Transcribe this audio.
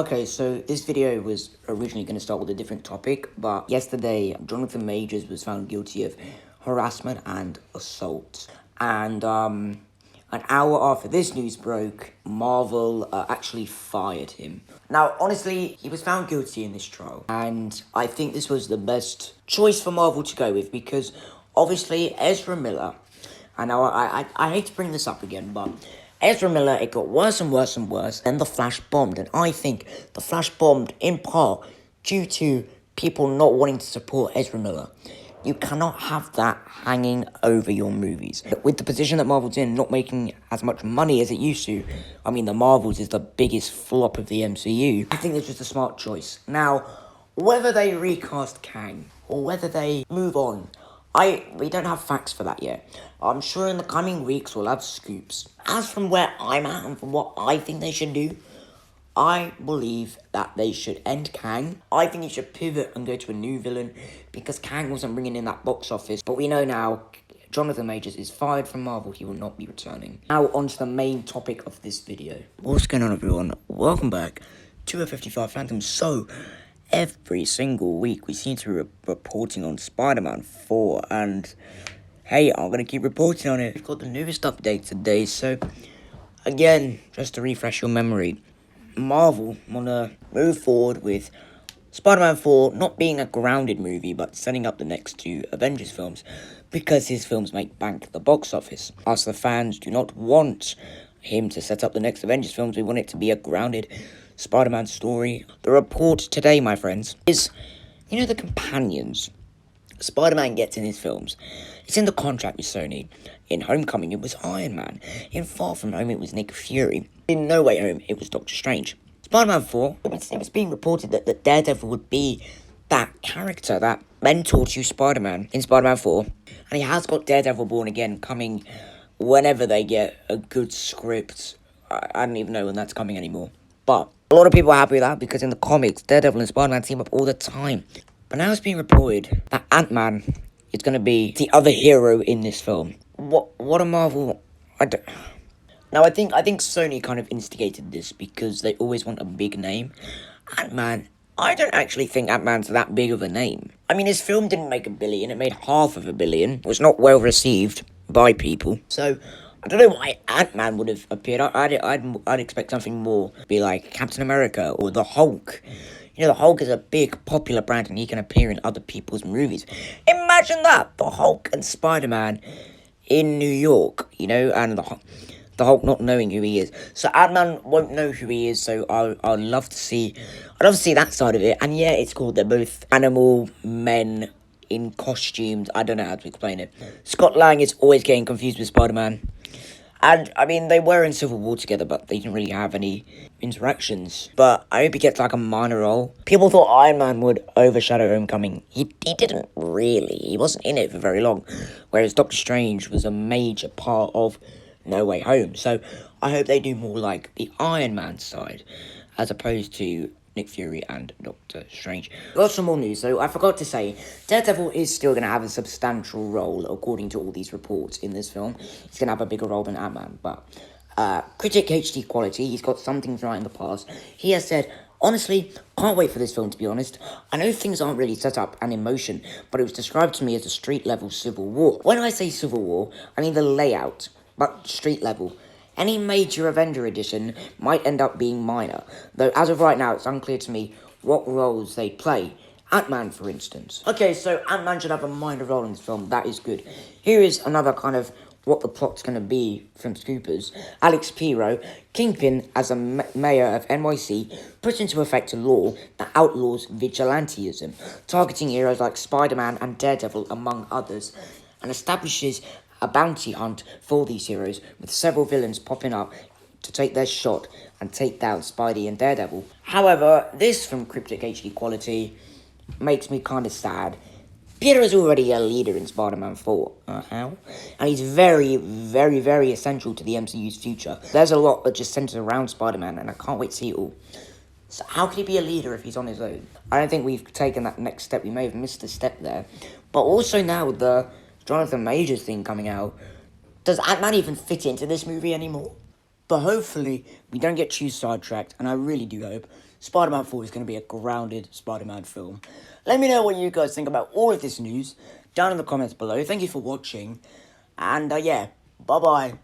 Okay, so this video was originally going to start with a different topic, but yesterday, Jonathan Majors was found guilty of harassment and assault. And an hour after this news broke, Marvel actually fired him. Now, honestly, he was found guilty in this trial, and I think this was the best choice for Marvel to go with, because obviously Ezra Miller, and now I hate to bring this up again, but Ezra Miller, it got worse and worse and worse. Then the Flash bombed, and I think the Flash bombed in part due to people not wanting to support Ezra Miller. You cannot have that hanging over your movies. With the position that Marvel's in, not making as much money as it used to, I mean, the Marvels is the biggest flop of the MCU. I think this was a smart choice. Now, whether they recast Kang or whether they move on, we don't have facts for that yet. I'm sure in the coming weeks we'll have scoops. As from where I'm at and from what I think they should do, I believe that they should end Kang. I think he should pivot and go to a new villain, because Kang wasn't bringing in that box office. But we know now, Jonathan Majors is fired from Marvel. He will not be returning. Now on to the main topic of this video. What's going on, everyone? Welcome back to a 55 Phantom. So, every single week we seem to be reporting on Spider-Man 4, and hey, I'm going to keep reporting on it. We've got the newest update today, so again, just to refresh your memory, Marvel want to move forward with Spider-Man 4 not being a grounded movie, but setting up the next two Avengers films, because his films make bank at the box office. Us, the fans, do not want him to set up the next Avengers films. We want it to be a grounded Spider-Man story. The report today, my friends, is, the companions Spider-Man gets in his films. It's in the contract with Sony. In Homecoming, it was Iron Man. In Far From Home, it was Nick Fury. In No Way Home, it was Doctor Strange. Spider-Man 4, it was being reported that Daredevil would be that character, that mentor to Spider-Man in Spider-Man 4. And he has got Daredevil Born Again coming whenever they get a good script. I don't even know when that's coming anymore. But a lot of people are happy with that, because in the comics, Daredevil and Spider-Man team up all the time. But now it's being reported that Ant-Man is going to be the other hero in this film. What a Marvel... Now, I think Sony kind of instigated this, because they always want a big name. Ant-Man, I don't actually think Ant-Man's that big of a name. I mean, his film didn't make $1 billion, it made $500 million. It was not well received by people. So, I don't know why Ant-Man would have appeared. I'd expect something more, be like Captain America or the Hulk. The Hulk is a big, popular brand, and he can appear in other people's movies. Imagine that! The Hulk and Spider-Man in New York, and the Hulk not knowing who he is. So Ant-Man won't know who he is, so I'd love to see that side of it. And yeah, it's cool. They're both animal men in costumes. I don't know how to explain it. Scott Lang is always getting confused with Spider-Man. And, I mean, they were in Civil War together, but they didn't really have any interactions. But I hope he gets, a minor role. People thought Iron Man would overshadow Homecoming. He didn't really. He wasn't in it for very long. Whereas Doctor Strange was a major part of No Way Home. So, I hope they do more like the Iron Man side, as opposed to Nick Fury and Doctor Strange. Got some more news, though. I forgot to say, Daredevil is still going to have a substantial role, according to all these reports in this film. He's going to have a bigger role than Ant-Man, but critic HD quality, he's got some things right in the past. He has said, honestly, can't wait for this film, to be honest. I know things aren't really set up and in motion, but it was described to me as a street-level Civil War. When I say Civil War, I mean the layout, but street-level. Any major Avenger edition might end up being minor, though as of right now it's unclear to me what roles they play. Ant-Man, for instance. Okay, so Ant-Man should have a minor role in this film, that is good. Here is another kind of what the plot's going to be from Scoopers. Alex Piro, Kingpin as a mayor of NYC, puts into effect a law that outlaws vigilantism, targeting heroes like Spider-Man and Daredevil, among others, and establishes a bounty hunt for these heroes, with several villains popping up to take their shot and take down Spidey and Daredevil. However, this from Cryptic HD Quality makes me kind of sad. Peter is already a leader in Spider-Man 4, and he's very, very, very essential to the MCU's future. There's a lot that just centers around Spider-Man, and I can't wait to see it all. So how can he be a leader if he's on his own? I don't think we've taken that next step. We may have missed a step there. But also now with the Jonathan Majors thing coming out, does Ant-Man even fit into this movie anymore? But hopefully we don't get too sidetracked, and I really do hope Spider-Man 4 is going to be a grounded Spider-Man film. Let me know what you guys think about all of this news down in the comments below. Thank you for watching. And yeah, bye-bye.